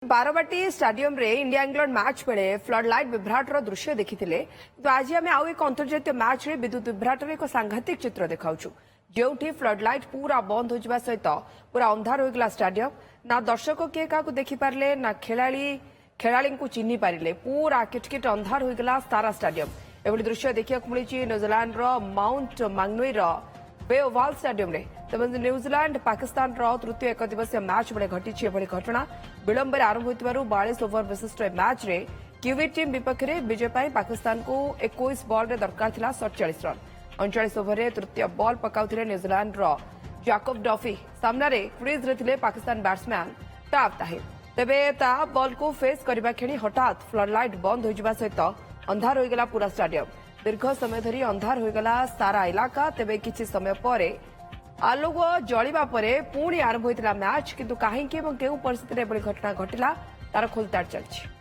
Barabati stadium रे India England match बेले flood light विभ्राटर दृश्य देखी आज आम आउ एक अंतर्जातीय मैच रे विद्युत विभ्राटर एक सांघातिक चित्र देखा जो फ्लड लाइट पूरा बंद हो सहित पूरा अंधार होगा स्टाडियम ना दर्शक किए क्या देखिपारे ना खेलाड़ी को चिन्ह पारे पूरा किटकिट अंधार होगा सारा स्टाडियम एभली दृश्य देखा मिली न्यूजीलैंड माउंट मांगनुई बे ओवाल स्टाडियम रे तेज न्यूजीलैंड पाकिस्तान तृतीय एक दिवसीय मैच बेले घटी घटना विलंब आरंभ हो 42 ओवर विशिष्ट मैच रे क्यूवी टीम विपक्ष में विजय पाकिस्तान को 21 बॉल रे दरकार थिला 47 रन 39 ओवर रे तृतीय बॉल पकाउथिले न्यूजीलैंड जैकब डफी सामने क्रीज रे थिले पाकिस्तान बैट्समैन ताब ताहिर तेबे ता बॉल को फेस करबा खेणी हठात फ्लड लाइट बंद हो सहित अंधार होगला पूरा स्टाडियम दीर्घ समय धरी अंधार होगला सारा इलाका तेबे किछि समय पर आलोक जलिबा परे पुणी आरंभ होइतिला मैच किंतु काहेकि एवं केउ परिस्थिति रे एभली घटना घटिला तार खोलताड़ चलछि।